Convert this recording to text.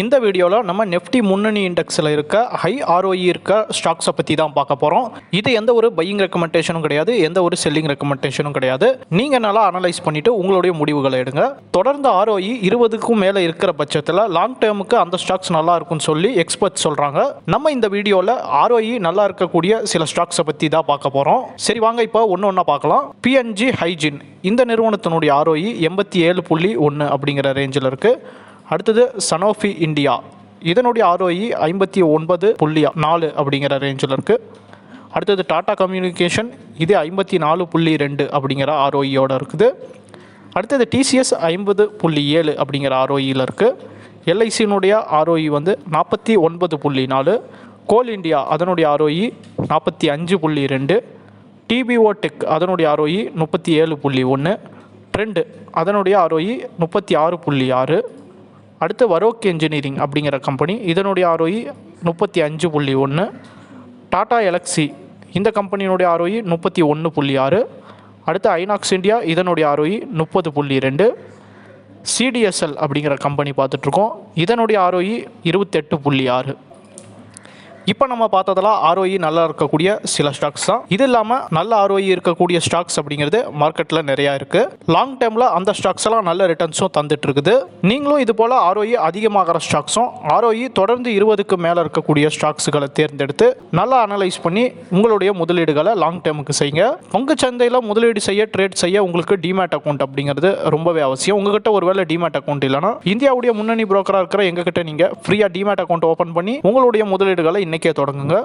இந்த வீடியோவில் நம்ம நிஃப்டி முன்னணி இண்டெக்ஸில் இருக்க ஹை ROE இருக்க ஸ்டாக்ஸை பற்றி தான் பார்க்க போகிறோம். இது எந்த ஒரு பையிங் ரெக்கமெண்டேஷனும் கிடையாது, எந்த ஒரு செல்லிங் ரெக்கமெண்டேஷனும் கிடையாது. நீங்கள் நல்லா அனலைஸ் பண்ணிவிட்டு உங்களுடைய முடிவுகளை எடுங்க. தொடர்ந்து ROE 20க்கும் மேலே இருக்கிற பட்சத்தில் லாங் டேர்முக்கு அந்த ஸ்டாக்ஸ் நல்லா இருக்கும்னு சொல்லி எக்ஸ்பர்ட்ஸ் சொல்கிறாங்க. நம்ம இந்த வீடியோவில் ROE நல்லா இருக்கக்கூடிய சில ஸ்டாக்ஸை பற்றி தான் பார்க்க போகிறோம். சரி வாங்க இப்போ ஒன்று ஒன்றா பார்க்கலாம். PNG ஹைஜின் இந்த நிறுவனத்தினுடைய ROE 87.1 அப்படிங்கிற ரேஞ்சில் இருக்குது. அடுத்தது சனோஃபி இந்தியா இதனுடைய ROE 59.4 அப்படிங்கிற ரேஞ்சில் இருக்குது. அடுத்தது டாடா கம்யூனிகேஷன் இது 54.2 அப்படிங்கிற ROEயோட இருக்குது. அடுத்தது TCS 50.7 அப்படிங்கிற ROEயில் இருக்குது. LICனுடைய ROE வந்து 49.4. கோல் இந்தியா அதனுடைய ROE 45.2. TBO டெக் அதனுடைய ROE 37.1. ட்ரெண்ட் அதனுடைய ROE 36.6. அடுத்து வரோக் என்ஜினியரிங் அப்படிங்கிற கம்பெனி இதனுடைய ROE 35.1. டாடா எலக்ஸி இந்த கம்பெனியினுடைய ROE 31.6. அடுத்து ஐநாக்ஸ் இந்தியா இதனுடைய ROE 30.2. CDSL அப்படிங்கிற கம்பெனி பார்த்துட்ருக்கோம், இதனுடைய ROE 28.6. இப்போ நம்ம பார்த்ததெல்லாம் ROE நல்லா இருக்கக்கூடிய சில ஸ்டாக்ஸ் தான். இது இல்லாமல் நல்ல ROE இருக்கக்கூடிய ஸ்டாக்ஸ் அப்படிங்கிறது மார்க்கெட்டில் நிறையா இருக்குது. லாங் டேர்மில் அந்த ஸ்டாக்ஸ் எல்லாம் நல்ல ரிட்டர்ன்ஸும் தந்துட்டு இருக்குது. நீங்களும் இது போல் ROE அதிகமாகிற ஸ்டாக்ஸும் ROE தொடர்ந்து 20க்கு மேலே இருக்கக்கூடிய ஸ்டாக்ஸுகளை தேர்ந்தெடுத்து நல்லா அனலைஸ் பண்ணி உங்களுடைய முதலீடுகளை லாங் டேர்முக்கு செய்யுங்க. பங்கு சந்தையில் முதலீடு செய்ய ட்ரேட் செய்ய உங்களுக்கு டிமேட் அக்கௌண்ட் அப்படிங்கிறது ரொம்பவே அவசியம். உங்ககிட்ட ஒருவேளை டிமேட் அக்கௌண்ட் இல்லைனா இந்தியாவுடைய முன்னணி புரோக்கராக இருக்கிற எங்ககிட்ட நீங்கள் ஃப்ரீயாக டிமேட் அக்கௌண்ட் ஓப்பன் பண்ணி உங்களுடைய முதலீடுகளை இன்னைக்கே தொடங்குங்க.